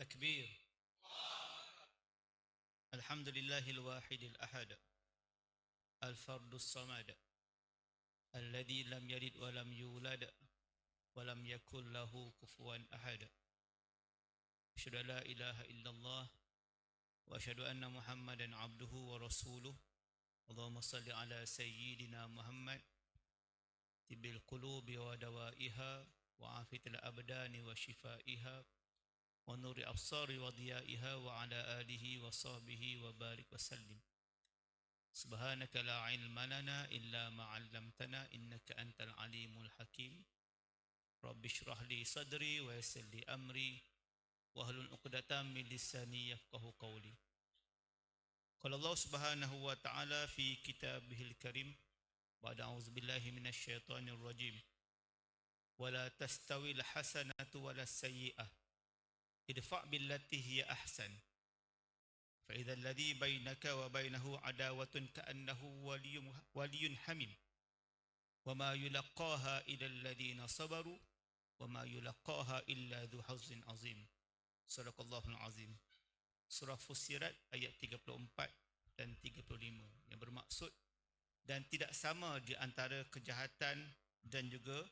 التكبير. الحمد لله الواحد الأحد الفرد الصمد الذي لم يلد ولم يولد ولم يكن له كفوا أحد. أشهد أن لا إله إلا الله وأشهد أن محمدا عبده ورسوله. اللهم صل على سيدنا محمد طب القلوب ودوائها وعافية الأبدان وشفائها ونور الأبصار وضيائها وعلى آله وصحبه وبارك وسلم. سبحانك لا علم لنا إلا ما علمتنا إنك أنت العليم الحكيم. رب اشرح لي صدري ويسر لي أمري واحلل عقدة من لساني يفقهوا قولي. قال الله سبحانه وتعالى في كتابه الكريم بعد أعوذ بالله من الشيطان الرجيم ولا تستوي الحسنة ولا السيئة ادفع بالتي هي أحسن فإذا الذي بينك وبينه عداوة كأنه ولي حميم وما يلقاها إلا الذين صبروا وما يلقاها إلا ذو حظ عظيم. صدق الله العظيم. Surah Fussirat ayat 34 dan 35 yang bermaksud dan tidak sama di antara kejahatan dan juga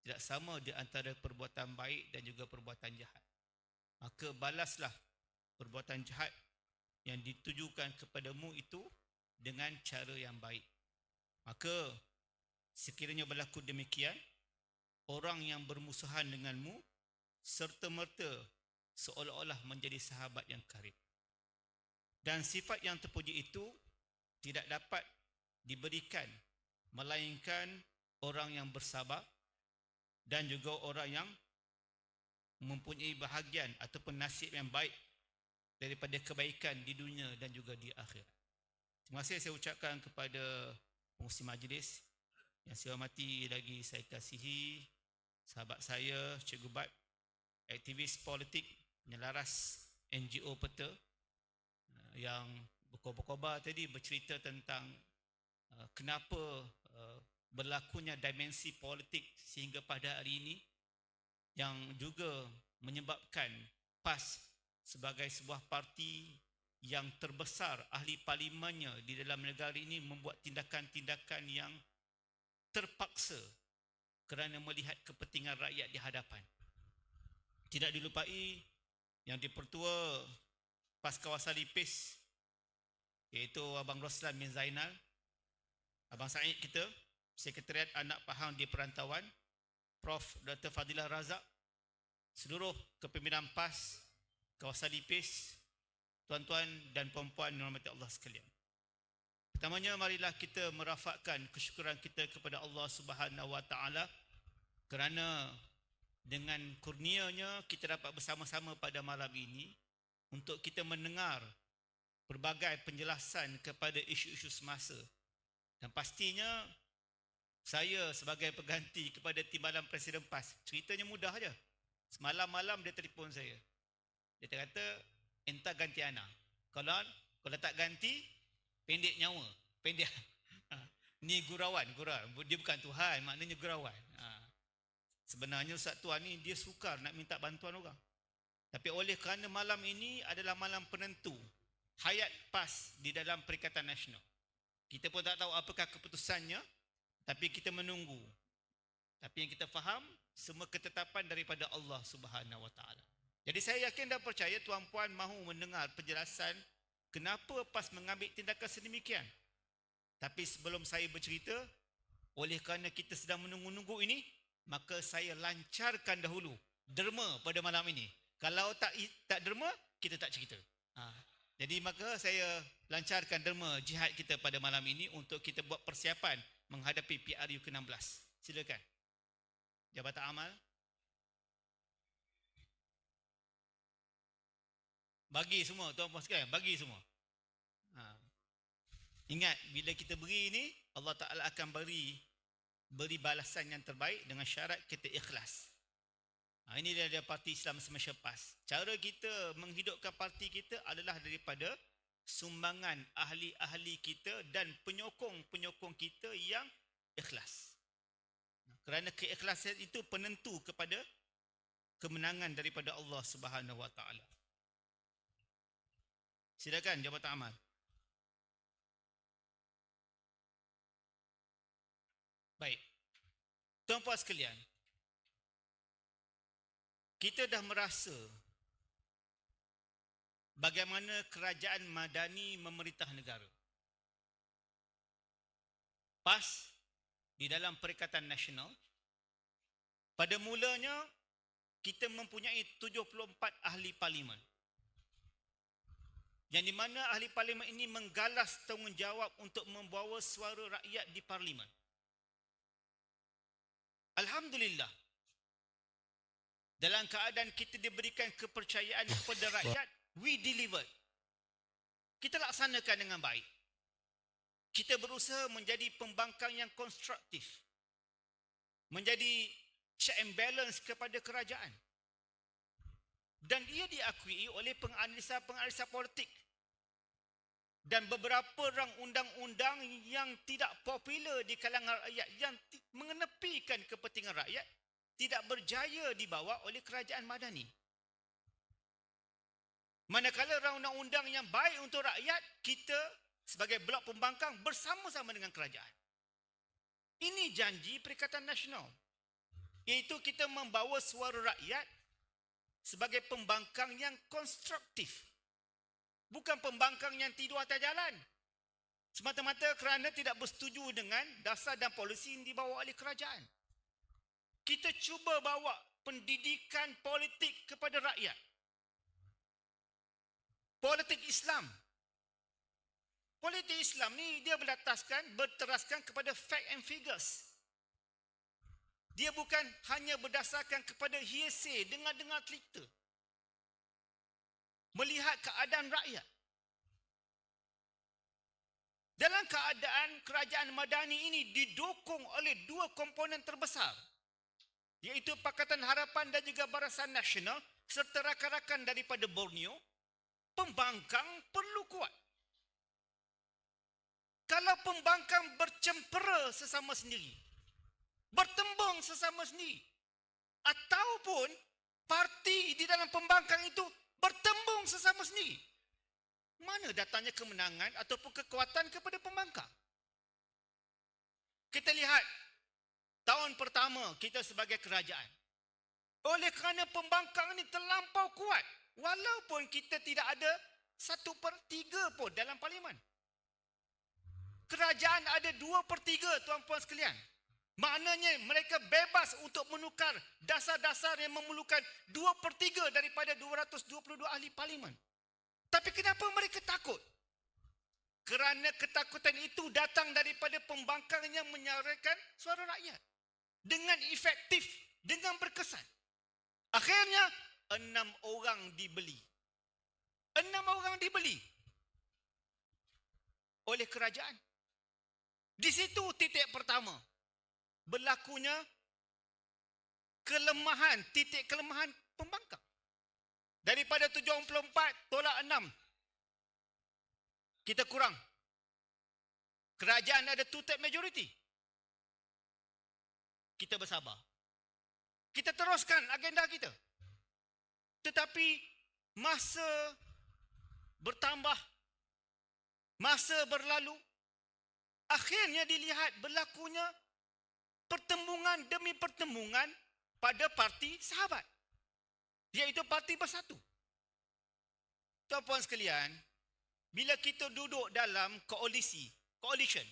tidak sama di antara perbuatan baik dan juga perbuatan jahat. Maka balaslah perbuatan jahat yang ditujukan kepadamu itu dengan cara yang baik. Maka sekiranya berlaku demikian, orang yang bermusuhan denganmu serta-merta seolah-olah menjadi sahabat yang karib. Dan sifat yang terpuji itu tidak dapat diberikan melainkan orang yang bersabar dan juga orang yang mempunyai bahagian ataupun nasib yang baik daripada kebaikan di dunia dan juga di akhirat. Terima kasih saya ucapkan kepada pengurusi majlis yang saya hormati lagi saya kasihi sahabat saya Cikgu Bat, aktivis politik penyelaras NGO Peta yang berkobar-kobar tadi bercerita tentang kenapa berlakunya dimensi politik sehingga pada hari ini yang juga menyebabkan PAS sebagai sebuah parti yang terbesar ahli parlimennya di dalam negara ini membuat tindakan-tindakan yang terpaksa kerana melihat kepentingan rakyat di hadapan. Tidak dilupai yang dipertua PAS kawasan Lipis iaitu Abang Roslan bin Zainal, Abang Said kita, Sekretariat Anak Pahang di Perantauan, Prof. Dr. Fadilah Razak, seluruh kepimpinan PAS kawasan Lipis, tuan-tuan dan puan-puan yang dirahmati Allah sekalian. Pertamanya marilah kita merafakkan kesyukuran kita kepada Allah Subhanahu wa taala kerana dengan kurnianya kita dapat bersama-sama pada malam ini untuk kita mendengar pelbagai penjelasan kepada isu-isu semasa. Dan pastinya saya sebagai pengganti kepada Timbalan Presiden PAS, ceritanya mudah saja. Semalam malam dia telefon saya. Dia kata, entah ganti anak. Kalau tak ganti, pendek nyawa. Pendek. Ni gurauan. Dia bukan Tuhan, maknanya gurauan. Sebenarnya Ustaz Tuan ni dia sukar nak minta bantuan orang. Tapi oleh kerana malam ini adalah malam penentu hayat PAS di dalam Perikatan Nasional. Kita pun tak tahu apakah keputusannya, tapi kita menunggu. Tapi yang kita faham, semua ketetapan daripada Allah Subhanahu wa taala. Jadi saya yakin dan percaya tuan-puan mahu mendengar penjelasan kenapa PAS mengambil tindakan sedemikian. Tapi sebelum saya bercerita, oleh kerana kita sedang menunggu-nunggu ini, maka saya lancarkan dahulu derma pada malam ini. Kalau tak derma, kita tak cerita. Jadi maka saya lancarkan derma jihad kita pada malam ini untuk kita buat persiapan menghadapi PRU ke-16. Silakan. Jabatan Amal. Bagi semua, tuan-puan sekalian, bagi semua. Ingat, bila kita beri ini, Allah Ta'ala akan beri balasan yang terbaik dengan syarat kita ikhlas. Ini dia Parti Islam Semasa PAS. Cara kita menghidupkan parti kita adalah daripada sumbangan ahli-ahli kita dan penyokong-penyokong kita yang ikhlas. Kerana keikhlasan itu penentu kepada kemenangan daripada Allah Subhanahu Wa Taala. Silakan Jabatan Amal. Baik. Tuan-puan sekalian, kita dah merasa bagaimana kerajaan madani memerintah negara. PAS di dalam Perikatan Nasional, pada mulanya kita mempunyai 74 ahli parlimen. Yang di mana ahli parlimen ini menggalas tanggungjawab untuk membawa suara rakyat di parlimen. Alhamdulillah, dalam keadaan kita diberikan kepercayaan kepada rakyat, we delivered. Kita laksanakan dengan baik. Kita berusaha menjadi pembangkang yang konstruktif, menjadi check and balance kepada kerajaan. Dan ia diakui oleh penganalisa-penganalisa politik dan beberapa rang undang-undang yang tidak popular di kalangan rakyat, yang mengenepikan kepentingan rakyat, tidak berjaya dibawa oleh kerajaan madani. Manakala rang undang-undang yang baik untuk rakyat, kita sebagai blok pembangkang bersama-sama dengan kerajaan. Ini janji Perikatan Nasional, iaitu kita membawa suara rakyat sebagai pembangkang yang konstruktif. Bukan pembangkang yang tidur atas jalan, semata-mata kerana tidak bersetuju dengan dasar dan polisi yang dibawa oleh kerajaan. Kita cuba bawa pendidikan politik kepada rakyat. Politik Islam. Politik Islam ni dia berteraskan kepada fact and figures. Dia bukan hanya berdasarkan kepada hearsay, dengar-dengar cerita. Melihat keadaan rakyat. Dalam keadaan kerajaan madani ini didukung oleh dua komponen terbesar, iaitu Pakatan Harapan dan juga Barisan Nasional serta rakan-rakan daripada Borneo, pembangkang perlu kuat. Kalau pembangkang bercempera sesama sendiri, bertembung sesama sendiri, ataupun parti di dalam pembangkang itu bertembung sesama sendiri, mana datangnya kemenangan ataupun kekuatan kepada pembangkang? Kita lihat tahun pertama kita sebagai kerajaan. Oleh kerana pembangkang ini terlampau kuat, walaupun kita tidak ada 1/3 pun dalam parlimen. Kerajaan ada 2/3, tuan-puan sekalian. Maknanya mereka bebas untuk menukar dasar-dasar yang memerlukan 2/3 daripada 222 ahli parlimen. Tapi kenapa mereka takut? Kerana ketakutan itu datang daripada pembangkang yang menyuarakan suara rakyat dengan efektif, dengan berkesan. Akhirnya 6 orang dibeli. 6 orang dibeli oleh kerajaan. Di situ titik pertama berlakunya titik kelemahan pembangkang. Daripada 74 tolak 6. Kita kurang. Kerajaan ada 2/3 majority. Kita bersabar. Kita teruskan agenda kita. Tetapi masa bertambah, masa berlalu, akhirnya dilihat berlakunya pertembungan demi pertembungan pada parti sahabat, iaitu Parti Bersatu. Tuan-puan sekalian, bila kita duduk dalam coalition,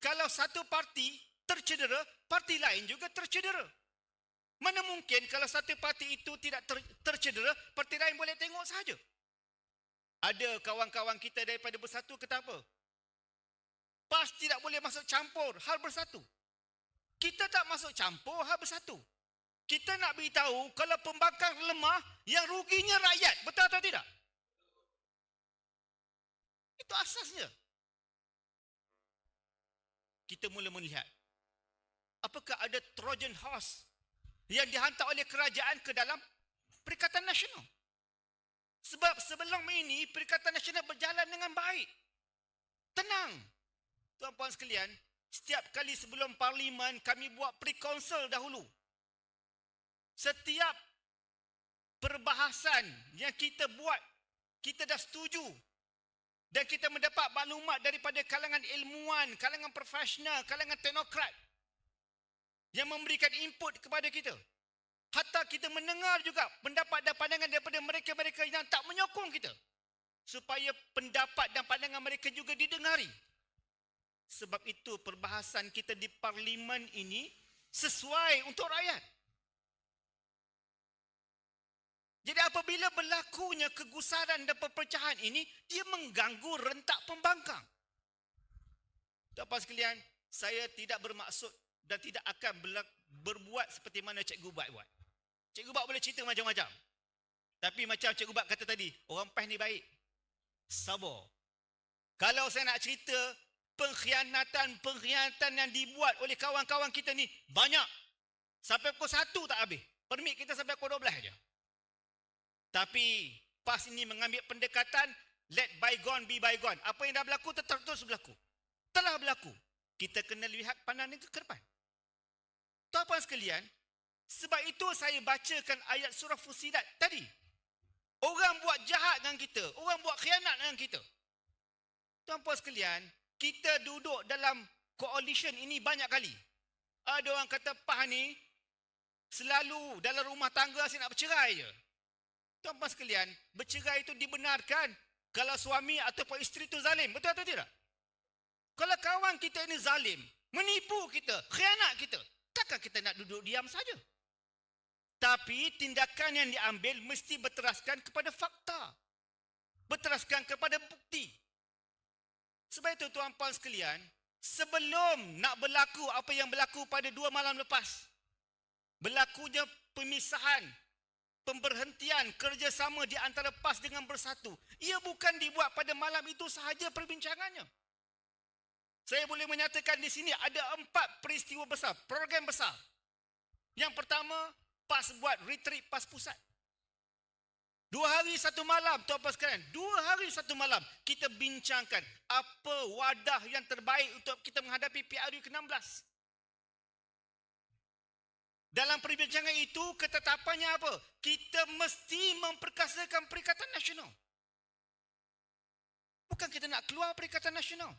kalau satu parti tercedera, parti lain juga tercedera. Mana mungkin kalau satu parti itu tidak tercedera, parti lain boleh tengok sahaja. Ada kawan-kawan kita daripada Bersatu kata apa? PAS tidak boleh masuk campur hal Bersatu. Kita tak masuk campur hal Bersatu. Kita nak beritahu kalau pembangkang lemah, yang ruginya rakyat. Betul atau tidak? Itu asasnya. Kita mula melihat apakah ada Trojan horse yang dihantar oleh kerajaan ke dalam Perikatan Nasional. Sebab sebelum ini Perikatan Nasional berjalan dengan baik. Tenang. Tuan-puan sekalian, setiap kali sebelum parlimen kami buat pre-council dahulu. Setiap perbahasan yang kita buat, kita dah setuju dan kita mendapat maklumat daripada kalangan ilmuwan, kalangan profesional, kalangan teknokrat yang memberikan input kepada kita. Hatta kita mendengar juga pendapat dan pandangan daripada mereka-mereka yang tak menyokong kita, supaya pendapat dan pandangan mereka juga didengari. Sebab itu perbahasan kita di parlimen ini sesuai untuk rakyat. Jadi apabila berlakunya kegusaran dan perpecahan ini, dia mengganggu rentak pembangkang. Tuan-tuan sekalian, saya tidak bermaksud dan tidak akan berbuat seperti mana Cikgu Bat buat. Cikgu Bat boleh cerita macam-macam. Tapi macam Cikgu Bat kata tadi, orang PAS ni baik. Sabar. Kalau saya nak cerita, pengkhianatan yang dibuat oleh kawan-kawan kita ni banyak. Sampai pukul 1 tak habis. Permit kita sampai pukul 12 saja. Tapi PAS ini mengambil pendekatan let bygone be bygone. Apa yang dah berlaku tetap terus berlaku. Telah berlaku. Kita kena lihat pandangan ke depan. Tuan-tuan sekalian, sebab itu saya bacakan ayat surah Fussilat tadi. Orang buat jahat dengan kita, orang buat khianat dengan kita. Tuan-tuan sekalian, kita duduk dalam coalition ini banyak kali. Ada orang kata PAS ni selalu dalam rumah tangga asyik nak bercerai je. Tuan-tuan sekalian, bercerai itu dibenarkan kalau suami ataupun isteri itu zalim. Betul atau tidak? Kalau kawan kita ini zalim, menipu kita, khianat kita, takkan kita nak duduk diam saja? Tapi tindakan yang diambil mesti berteraskan kepada fakta. Berteraskan kepada bukti. Sebab itu tuan-tuan sekalian, sebelum nak berlaku apa yang berlaku pada 2 malam lepas, berlakunya pemisahan, pemberhentian kerjasama di antara PAS dengan Bersatu. Ia bukan dibuat pada malam itu sahaja perbincangannya. Saya boleh menyatakan di sini ada 4 peristiwa besar, program besar. Yang pertama, PAS buat retreat PAS Pusat. 2 hari 1 malam, tuan-tuan sekalian, 2 hari 1 malam kita bincangkan apa wadah yang terbaik untuk kita menghadapi PRU ke-16. Dalam perbincangan itu, ketetapannya apa? Kita mesti memperkasakan Perikatan Nasional. Bukan kita nak keluar Perikatan Nasional.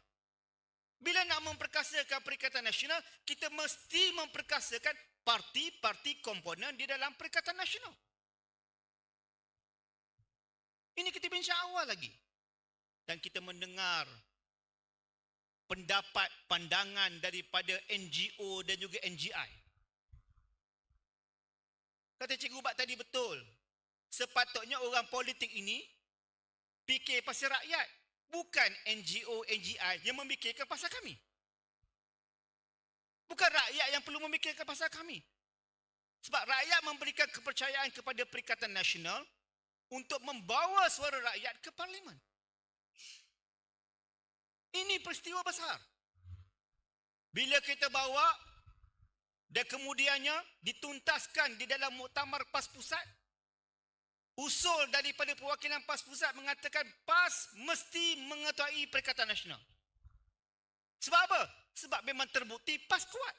Bila nak memperkasakan Perikatan Nasional, kita mesti memperkasakan parti-parti komponen di dalam Perikatan Nasional. Ini kita bincang awal lagi. Dan kita mendengar pendapat, pandangan daripada NGO dan juga NGI. Kata Cikgu Bat tadi betul. Sepatutnya orang politik ini fikir pasal rakyat. Bukan NGO, NGI yang memikirkan pasal kami. Bukan rakyat yang perlu memikirkan pasal kami. Sebab rakyat memberikan kepercayaan kepada Perikatan Nasional untuk membawa suara rakyat ke parlimen. Ini peristiwa besar. Bila kita bawa dan kemudiannya dituntaskan di dalam muktamar PAS Pusat, usul daripada perwakilan PAS Pusat mengatakan PAS mesti mengetahui Perikatan Nasional. Sebab apa? Sebab memang terbukti PAS kuat.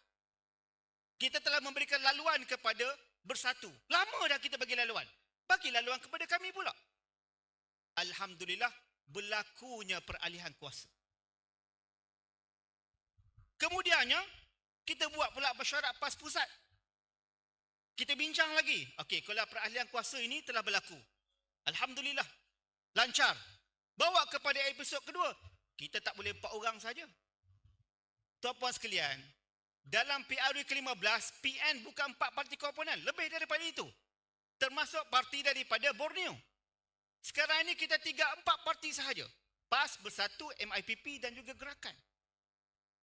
Kita telah memberikan laluan kepada Bersatu. Lama dah kita bagi laluan. Bagi laluan kepada kami pula. Alhamdulillah, berlakunya peralihan kuasa. Kemudiannya, kita buat pula mesyuarat PAS Pusat. Kita bincang lagi. Okey, kalau peralihan kuasa ini telah berlaku, alhamdulillah, lancar. Bawa kepada episod kedua. Kita tak boleh 4 orang saja. Tuan-puan sekalian, dalam PRU ke-15, PN bukan 4 parti komponen, lebih daripada itu. Termasuk parti daripada Borneo. Sekarang ini kita 3-4 parti sahaja. PAS, Bersatu, MIPP dan juga Gerakan.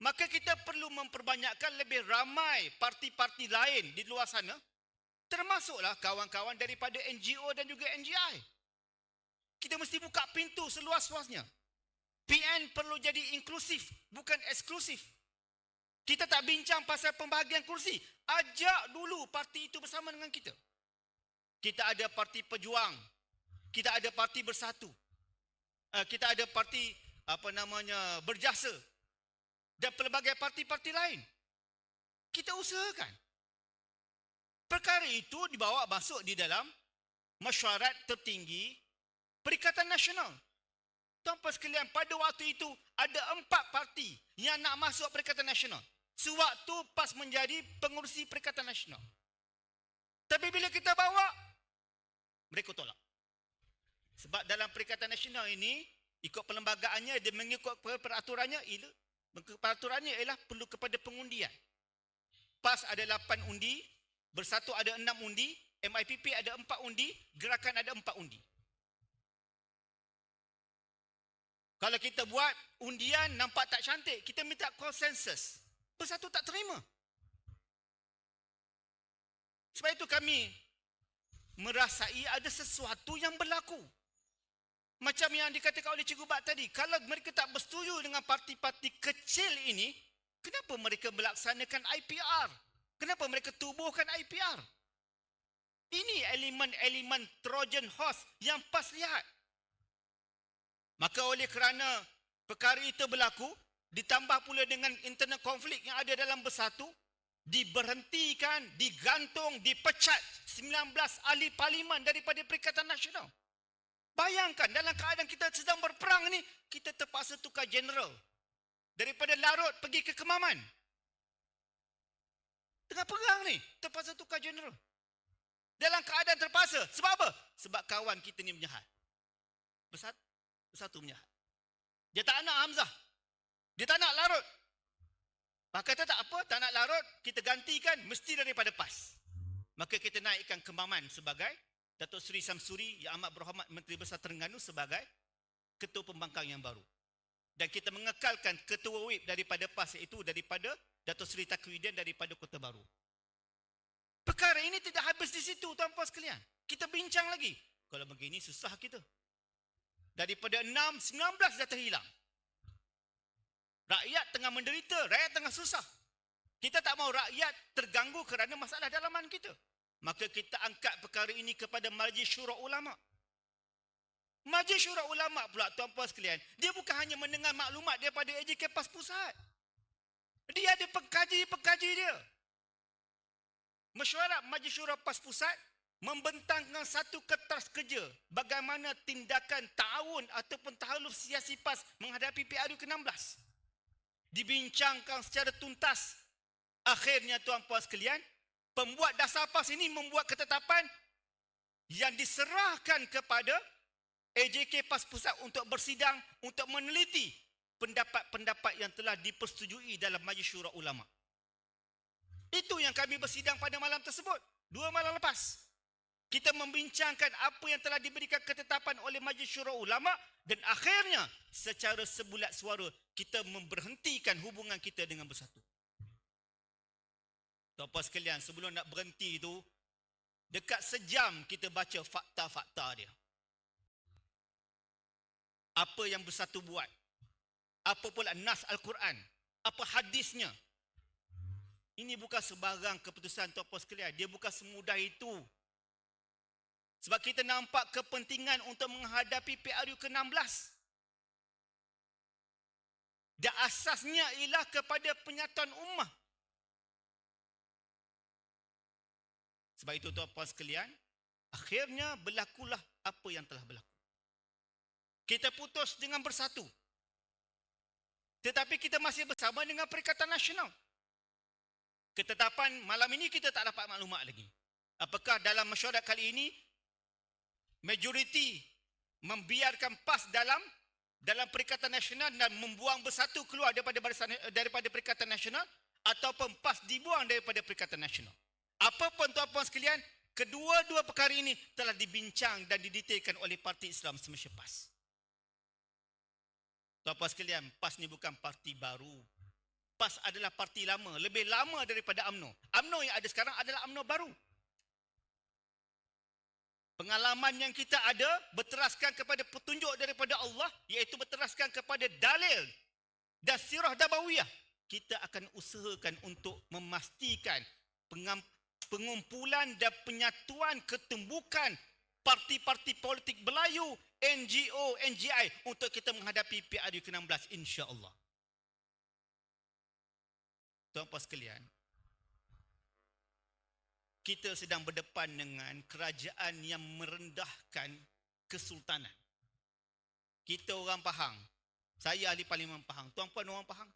Maka kita perlu memperbanyakkan lebih ramai parti-parti lain di luar sana, termasuklah kawan-kawan daripada NGO dan juga NGI. Kita mesti buka pintu seluas-luasnya. PN perlu jadi inklusif, bukan eksklusif. Kita tak bincang pasal pembahagian kursi. Ajak dulu parti itu bersama dengan kita. Kita ada parti Pejuang. Kita ada parti Bersatu. Kita ada parti Berjasa. Dan pelbagai parti-parti lain. Kita usahakan. Perkara itu dibawa masuk di dalam mesyuarat tertinggi Perikatan Nasional. Tuan-tuan sekalian, pada waktu itu ada 4 parti yang nak masuk Perikatan Nasional. Sewaktu PAS menjadi pengurusi Perikatan Nasional. Tapi bila kita bawa, mereka tolak. Sebab dalam Perikatan Nasional ini, ikut perlembagaannya, dia mengikut peraturannya, peraturannya ialah perlu kepada pengundian. PAS ada 8 undi, Bersatu ada 6 undi, MIPP ada 4 undi, Gerakan ada 4 undi. Kalau kita buat undian nampak tak cantik, kita minta konsensus. Bersatu tak terima. Sebab itu kami merasai ada sesuatu yang berlaku. Macam yang dikatakan oleh Cikgu Bat tadi, kalau mereka tak bersetuju dengan parti-parti kecil ini, kenapa mereka melaksanakan IPR? Kenapa mereka tubuhkan IPR? Ini elemen-elemen Trojan horse yang PAS lihat. Maka oleh kerana perkara itu berlaku, ditambah pula dengan internal konflik yang ada dalam Bersatu, diberhentikan, digantung, dipecat 19 ahli parlimen daripada Perikatan Nasional. Bayangkan dalam keadaan kita sedang berperang ni, kita terpaksa tukar general. Daripada Larut pergi ke Kemaman. Tengah perang ni, terpaksa tukar general. Dalam keadaan terpaksa. Sebab apa? Sebab kawan kita ni menjahat. Bersatu menjahat. Dia tak nak Hamzah. Dia tak nak Larut. Maka kata tak apa, tak nak Larut, kita gantikan mesti daripada PAS. Maka kita naikkan Kemaman sebagai Datuk Seri Samsuri Yang Amat Berhormat Menteri Besar Terengganu sebagai Ketua Pembangkang yang baru. Dan kita mengekalkan Ketua Whip daripada PAS, iaitu daripada Datuk Seri Takwidin daripada Kota Baru. Perkara ini tidak habis di situ, tuan-tuan sekalian. Kita bincang lagi. Kalau begini susah kita. Daripada 6, 19 dah terhilang. Rakyat tengah menderita, rakyat tengah susah. Kita tak mahu rakyat terganggu kerana masalah dalaman kita. Maka kita angkat perkara ini kepada Majlis Syura Ulama. Majlis Syura Ulama pula, tuan-tuan sekalian, dia bukan hanya mendengar maklumat daripada AJK PAS Pusat. Dia ada pengkaji-pengkaji dia. Mesyuarat Majlis Syura PAS Pusat membentangkan satu kertas kerja bagaimana tindakan ta'awun ataupun tahaluf siasi PAS menghadapi PRU ke-16. Dibincangkan secara tuntas. Akhirnya tuan-puan sekalian, pembuat dasar PAS ini membuat ketetapan yang diserahkan kepada AJK PAS Pusat untuk bersidang, untuk meneliti pendapat-pendapat yang telah dipersetujui dalam Majlis Syura Ulama. Itu yang kami bersidang pada malam tersebut. 2 malam lepas. Kita membincangkan apa yang telah diberikan ketetapan oleh Majlis Syura Ulama dan akhirnya secara sebulat suara kita memberhentikan hubungan kita dengan Bersatu. Tuan-tuan sekalian, sebelum nak berhenti itu, dekat sejam kita baca fakta-fakta dia. Apa yang Bersatu buat. Apa pula nas Al-Quran. Apa hadisnya. Ini bukan sebarang keputusan tuan-tuan sekalian. Dia bukan semudah itu. Sebab kita nampak kepentingan untuk menghadapi PRU ke-16. Dan asasnya ialah kepada penyatuan ummah. Sebab itu tuan-tuan sekalian, akhirnya berlakulah apa yang telah berlaku. Kita putus dengan Bersatu. Tetapi kita masih bersama dengan Perikatan Nasional. Ketetapan malam ini kita tak dapat maklumat lagi. Apakah dalam mesyuarat kali ini majoriti membiarkan PAS dalam Perikatan Nasional dan membuang Bersatu keluar daripada Perikatan Nasional, ataupun PAS dibuang daripada Perikatan Nasional. Apapun tuan-puan sekalian, kedua-dua perkara ini telah dibincang dan didetailkan oleh Parti Islam Semasa PAS. Tuan-puan sekalian, PAS ni bukan parti baru. PAS adalah parti lama, lebih lama daripada UMNO. UMNO yang ada sekarang adalah UMNO baru. Pengalaman yang kita ada berteraskan kepada petunjuk daripada Allah, iaitu berteraskan kepada dalil dan sirah Nabawiyah. Kita akan usahakan untuk memastikan pengumpulan dan penyatuan ketumbukan parti-parti politik Melayu, NGO, NGI untuk kita menghadapi PRU ke-16 insya-Allah. Tuan-tuan sekalian, kita sedang berdepan dengan kerajaan yang merendahkan kesultanan. Kita orang Pahang, saya ahli parlimen Pahang, tuan-puan orang Pahang,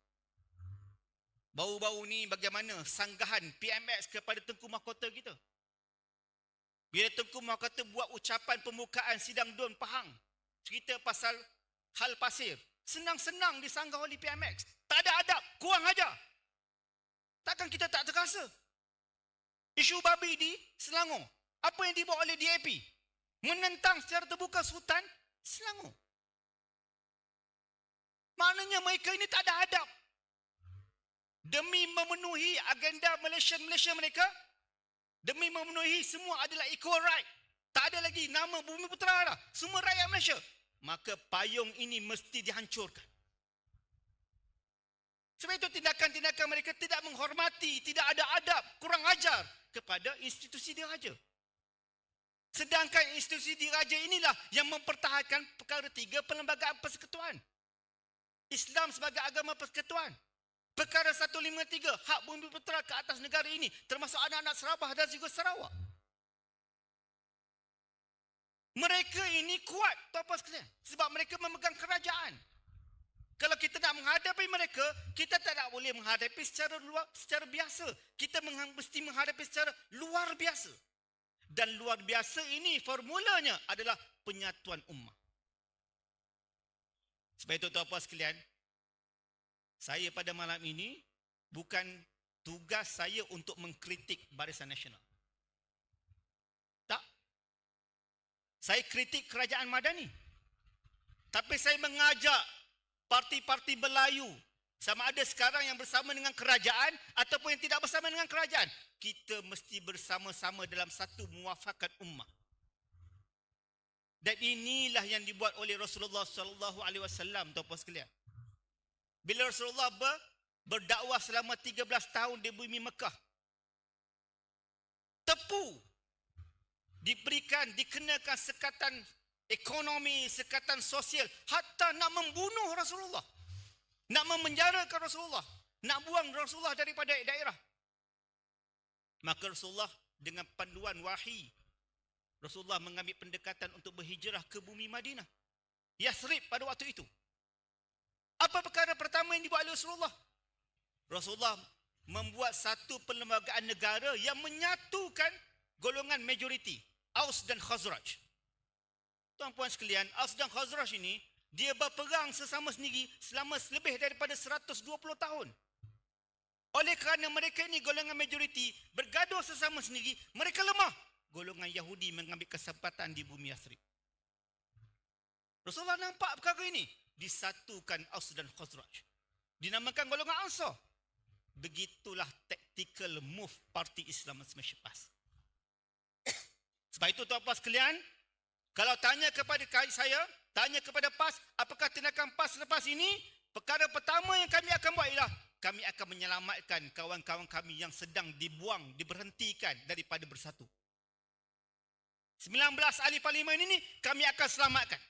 baru-baru ni bagaimana sanggahan PMX kepada Tengku Mahkota kita. Bila Tengku Mahkota buat ucapan pembukaan sidang DUN Pahang, cerita pasal hal pasir, senang-senang disanggah oleh PMX. Tak ada adab, kurang ajar. Takkan kita tak terasa? Isu babi di Selangor, apa yang dibuat oleh DAP? Menentang secara terbuka Sultan Selangor. Maknanya mereka ini tak ada adab. Demi memenuhi agenda Malaysia mereka, demi memenuhi semua adalah equal right. Tak ada lagi nama Bumi Putera dah. Semua rakyat Malaysia. Maka payung ini mesti dihancurkan. Sebab itu tindakan-tindakan mereka tidak menghormati, tidak ada adab, kurang ajar kepada institusi diraja. Sedangkan institusi diraja inilah yang mempertahankan perkara 3 perlembagaan persekutuan. Islam sebagai agama persekutuan. Perkara 153, hak bumi putera ke atas negara ini, termasuk anak-anak Sabah dan juga Sarawak. Mereka ini kuat, tuan-puan sekalian, sebab mereka memegang kerajaan. Kalau kita nak menghadapi mereka, kita tak boleh menghadapi secara biasa. Kita mesti menghadapi secara luar biasa. Dan luar biasa ini formulanya adalah penyatuan ummah. Sebab itu tuan-puan sekalian, saya pada malam ini bukan tugas saya untuk mengkritik Barisan Nasional. Tak. Saya kritik kerajaan Madani. Tapi saya mengajak parti-parti Melayu, sama ada sekarang yang bersama dengan kerajaan ataupun yang tidak bersama dengan kerajaan, kita mesti bersama-sama dalam satu muafakat ummah. Dan inilah yang dibuat oleh Rasulullah sallallahu alaihi wasallam, tuan-puan sekalian. Bila Rasulullah berdakwah selama 13 tahun di bumi Mekah, tepu dikenakan sekatan ekonomi, sekatan sosial, hatta nak membunuh Rasulullah, nak memenjarakan Rasulullah, nak buang Rasulullah daripada daerah. Maka Rasulullah dengan panduan wahyi, Rasulullah mengambil pendekatan untuk berhijrah ke bumi Madinah, Yathrib pada waktu itu. Apa perkara pertama yang dibuat oleh Rasulullah? Rasulullah membuat satu perlembagaan negara yang menyatukan golongan majoriti, Aus dan Khazraj. Tuan-puan sekalian, Aus dan Khazraj ini, dia berperang sesama sendiri selama lebih daripada 120 tahun. Oleh kerana mereka ini golongan majoriti, bergaduh sesama sendiri, mereka lemah. Golongan Yahudi mengambil kesempatan di bumi Yathrib. Rasulullah nampak perkara ini, disatukan Aus dan Khazraj, dinamakan golongan Ansar. Begitulah tactical move parti Islam semasa PAS. Sebab itu tuan-puan sekalian, kalau tanya kepada saya, tanya kepada PAS, apakah tindakan PAS lepas ini, perkara pertama yang kami akan buat ialah kami akan menyelamatkan kawan-kawan kami yang sedang dibuang, diberhentikan daripada bersatu. 19 ahli parlimen ini kami akan selamatkan.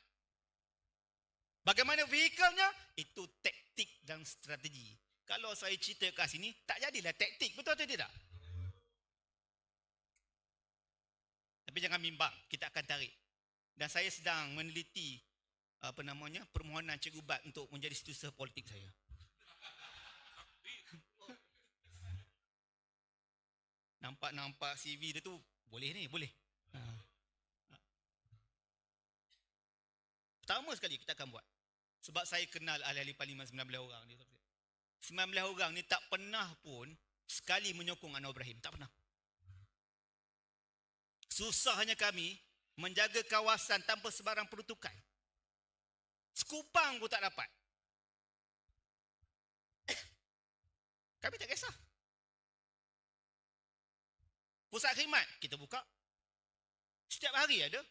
Bagaimana vehikelnya? Itu taktik dan strategi. Kalau saya cerita kat sini, tak jadilah taktik. Betul atau tidak? Tapi jangan bimbang, kita akan tarik. Dan saya sedang meneliti permohonan Cikgu Bat untuk menjadi setiausaha politik saya. Nampak CV dia tu, boleh ni, boleh. Pertama sekali kita akan buat. Sebab saya kenal ahli-ahli parlimen 19 orang ni. 19 orang ni tak pernah pun sekali menyokong Anwar Ibrahim. Tak pernah. Susahnya kami menjaga kawasan tanpa sebarang peruntukan. Sekupang pun tak dapat. Kami tak kisah. Pusat khidmat kita buka. Setiap hari ada.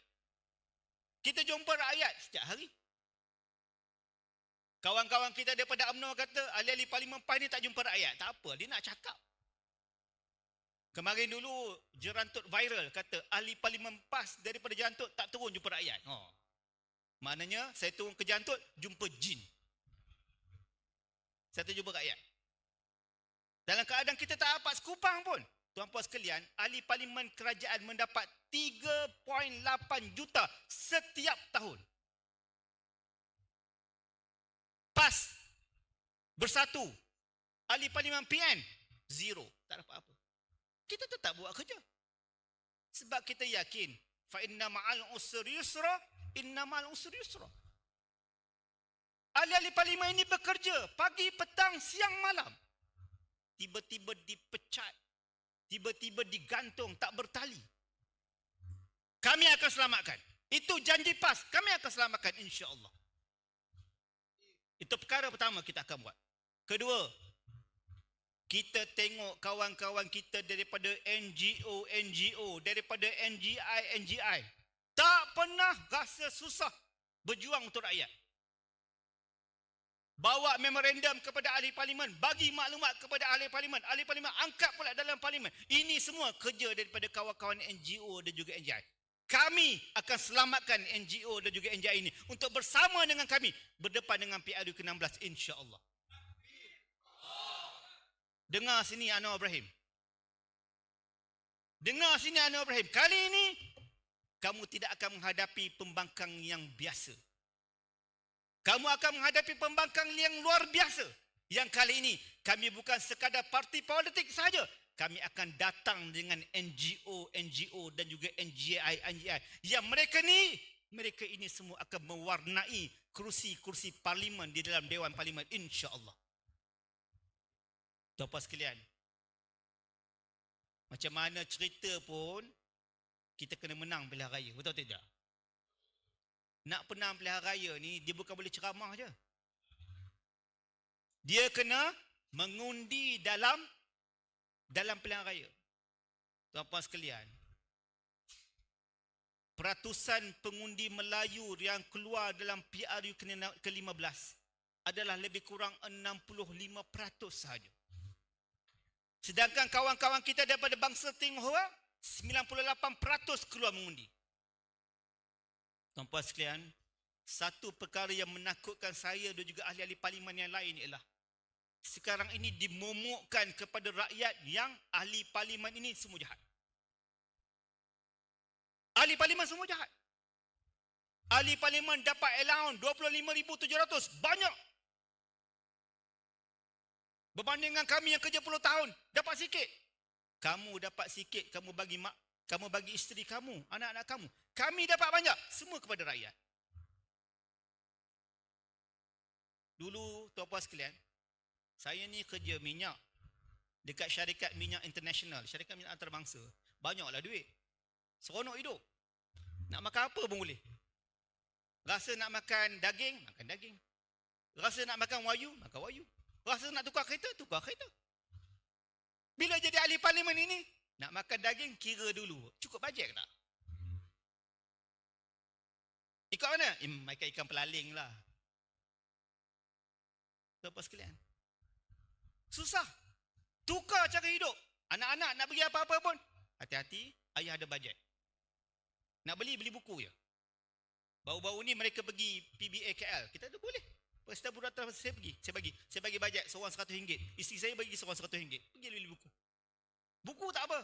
Kita jumpa rakyat setiap hari. Kawan-kawan kita daripada UMNO kata, ahli-ahli parlimen PAS ni tak jumpa rakyat. Tak apa, dia nak cakap. Kemarin dulu, Jerantut viral kata, ahli parlimen PAS daripada Jerantut tak turun jumpa rakyat. Maknanya, saya turun ke Jerantut, jumpa jin. Saya tak jumpa rakyat. Dalam keadaan kita tak dapat sekupang pun. Tuan-puan sekalian, ahli parlimen kerajaan mendapat 3.8 juta setiap tahun. PAS bersatu, ahli parlimen PN zero, tak dapat apa. Kita tetap buat kerja. Sebab kita yakin, fa inna ma'al usri yusra, inna ma'al usri yusra. Ahli-ahli parlimen ini bekerja pagi, petang, siang, malam. Tiba-tiba dipecat, tiba-tiba digantung, tak bertali. Kami akan selamatkan. Itu janji PAS, kami akan selamatkan insya-Allah. Itu perkara pertama kita akan buat. Kedua, kita tengok kawan-kawan kita daripada NGO, daripada NGI, tak pernah rasa susah berjuang untuk rakyat. Bawa memorandum kepada ahli parlimen, bagi maklumat kepada ahli parlimen angkat pula dalam parlimen. Ini semua kerja daripada kawan-kawan NGO dan juga NGI. Kami akan selamatkan NGO dan juga NGI ini untuk bersama dengan kami berdepan dengan PRU ke-16 insya-Allah. Dengar sini Anwar Ibrahim. Dengar sini Anwar Ibrahim. Kali ini kamu tidak akan menghadapi pembangkang yang biasa. Kamu akan menghadapi pembangkang yang luar biasa. Yang kali ini kami bukan sekadar parti politik saja. Kami akan datang dengan NGO dan juga NGI. Yang mereka ini semua akan mewarnai kursi-kursi parlimen di dalam Dewan Parlimen insya-Allah. Tuan-puan sekalian, macam mana cerita pun kita kena menang pilihan raya, betul tidak? Nak menang pilihan raya ni dia bukan boleh ceramah je. Dia kena mengundi dalam pilihan raya. Tuan-puan sekalian, peratusan pengundi Melayu yang keluar dalam PRU ke-15 adalah lebih kurang 65% sahaja. Sedangkan kawan-kawan kita daripada bangsa Tionghoa 98% keluar mengundi. Tuan-puan sekalian, satu perkara yang menakutkan saya dan juga ahli-ahli parlimen yang lain ialah sekarang ini dimomokkan kepada rakyat yang ahli parlimen ini semua jahat. Ahli parlimen semua jahat. Ahli parlimen dapat allowance 25,700, banyak. Berbanding dengan kami yang kerja puluh tahun, dapat sikit. Kamu dapat sikit, kamu bagi isteri kamu, anak-anak kamu. Kami dapat banyak, semua kepada rakyat. Dulu, tuan-puan sekalian, saya ni kerja minyak dekat syarikat minyak international, syarikat minyak antarabangsa. Banyaklah duit. Seronok hidup. Nak makan apa pun boleh. Rasa nak makan daging, makan daging. Rasa nak makan wayu, makan wayu. Rasa nak tukar kereta, tukar kereta. Bila jadi ahli parlimen ini, nak makan daging, kira dulu. Cukup bajet ke tak? Ikut mana? Makan ikan pelaling lah. Tuan-puan sekalian, susah. Tukar cara hidup. Anak-anak nak beli apa-apa pun, hati-hati, ayah ada bajet. Nak beli buku je. Baru-baru ni mereka pergi PBA KL. Kita tu boleh. Pesta Burata saya pergi. Saya bagi bajet seorang RM100. Isteri saya bagi seorang RM100. Pergi beli buku. Buku tak apa.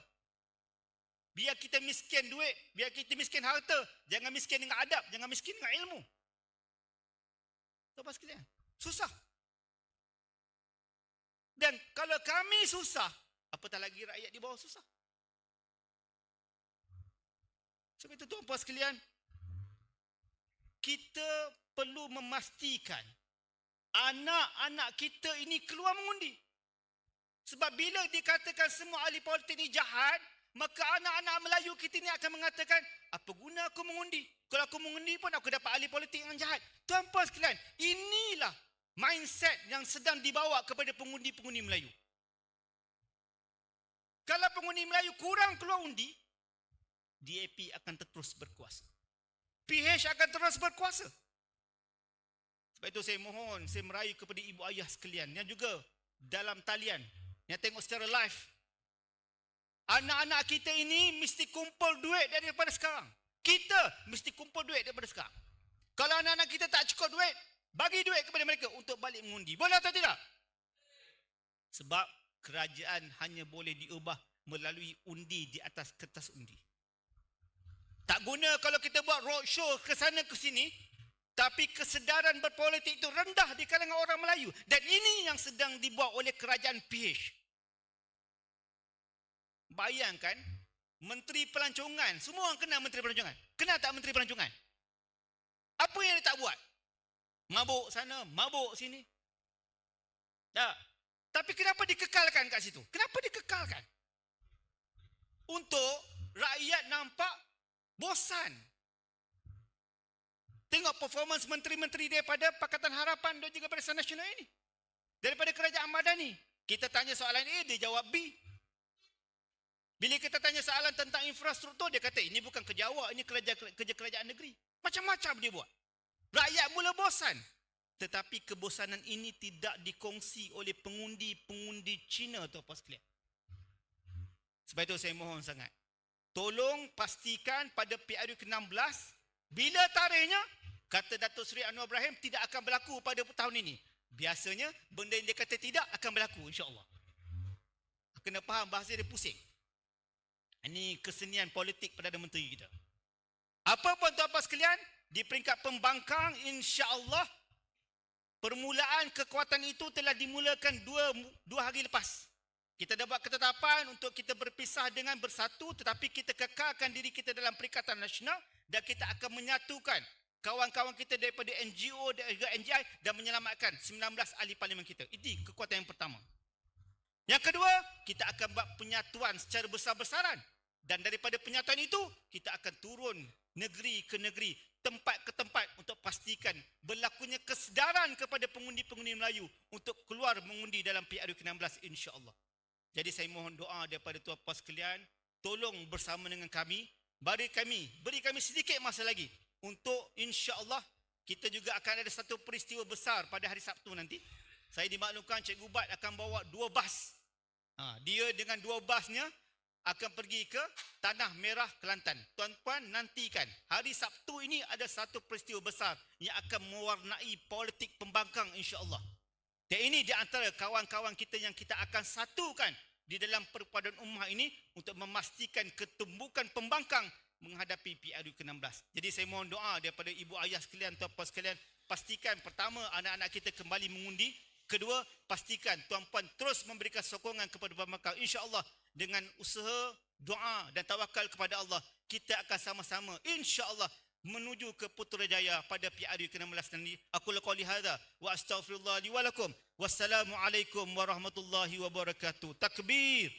Biar kita miskin duit, biar kita miskin harta, jangan miskin dengan adab, jangan miskin dengan ilmu. Tuan-puan sekalian, susah. Dan kalau kami susah, apatah lagi rakyat di bawah susah. Sebab itu tuan-puan sekalian, kita perlu memastikan anak-anak kita ini keluar mengundi. Sebab bila dikatakan semua ahli politik ini jahat, maka anak-anak Melayu kita ini akan mengatakan, apa guna aku mengundi? Kalau aku mengundi pun aku dapat ahli politik yang jahat. Tuan-puan sekalian, inilah mindset yang sedang dibawa kepada pengundi-pengundi Melayu. Kalau pengundi Melayu kurang keluar undi, DAP akan terus berkuasa. PH akan terus berkuasa. Sebab itu saya mohon, saya merayu kepada ibu ayah sekalian yang juga dalam talian, yang tengok secara live. Anak-anak kita ini mesti kumpul duit daripada sekarang. Kita mesti kumpul duit daripada sekarang. Kalau anak-anak kita tak cukup duit, bagi duit kepada mereka untuk balik mengundi. Boleh atau tidak? Sebab kerajaan hanya boleh diubah melalui undi di atas kertas undi. Tak guna kalau kita buat roadshow ke sana ke sini, tapi kesedaran berpolitik itu rendah di kalangan orang Melayu. Dan ini yang sedang dibuat oleh kerajaan PH. Bayangkan, Menteri Pelancongan, semua orang kenal Menteri Pelancongan. Kenal tak Menteri Pelancongan? Apa yang dia tak buat? Mabuk sana, mabuk sini. Tak. Tapi kenapa dikekalkan kat situ? Kenapa dikekalkan? Untuk rakyat nampak bosan. Tengok performance menteri-menteri daripada Pakatan Harapan dan juga Barisan Nasional ini. Daripada Kerajaan Madani. Kita tanya soalan A, dia jawab B. Bila kita tanya soalan tentang infrastruktur, dia kata ini bukan kerja awak, ini kerja kerajaan negeri. Macam-macam dia buat. Rakyat mula bosan. Tetapi kebosanan ini tidak dikongsi oleh pengundi-pengundi Cina atau apa sekalian. Sebab itu saya mohon sangat. Tolong pastikan pada PRU ke-16, bila tarikhnya, kata Datuk Seri Anwar Ibrahim tidak akan berlaku pada tahun ini. Biasanya, benda yang dia kata tidak akan berlaku, insyaAllah. Kena faham bahasa dia pusing. Ini kesenian politik Perdana Menteri kita. Apa pun tuan-tuan sekalian, di peringkat pembangkang, insyaAllah, permulaan kekuatan itu telah dimulakan dua hari lepas. Kita dapat ketetapan untuk kita berpisah dengan bersatu, tetapi kita kekalkan diri kita dalam Perikatan Nasional dan kita akan menyatukan kawan-kawan kita daripada NGO dan juga NGI dan menyelamatkan 19 ahli parlimen kita. Ini kekuatan yang pertama. Yang kedua, kita akan buat penyatuan secara besar-besaran. Dan daripada penyatuan itu, kita akan turun negeri ke negeri, tempat ke tempat untuk pastikan berlakunya kesedaran kepada pengundi-pengundi Melayu untuk keluar mengundi dalam PRU ke-16 insya-Allah. Jadi saya mohon doa daripada tuan-puan sekalian, tolong bersama dengan kami, beri kami sedikit masa lagi untuk insya-Allah kita juga akan ada satu peristiwa besar pada hari Sabtu nanti. Saya dimaklumkan Cikgu Bat akan bawa 2 bas. Dia dengan 2 basnya akan pergi ke Tanah Merah Kelantan. Tuan-tuan nantikan, hari Sabtu ini ada satu peristiwa besar yang akan mewarnai politik pembangkang insya-Allah. Dan ini di antara kawan-kawan kita yang kita akan satukan di dalam perpaduan ummah ini untuk memastikan ketumbukan pembangkang menghadapi PRU ke-16. Jadi saya mohon doa daripada ibu ayah sekalian, tuan-puan sekalian, pastikan pertama anak-anak kita kembali mengundi. Kedua, pastikan tuan-puan terus memberikan sokongan kepada pembangkang. InsyaAllah dengan usaha, doa dan tawakal kepada Allah, kita akan sama-sama insya-Allah menuju ke Putrajaya pada PRU ke-16 nanti. Aku qouli hadza wa astaghfirullah li wa lakum. Wassalamualaikum warahmatullahi wabarakatuh. Takbir.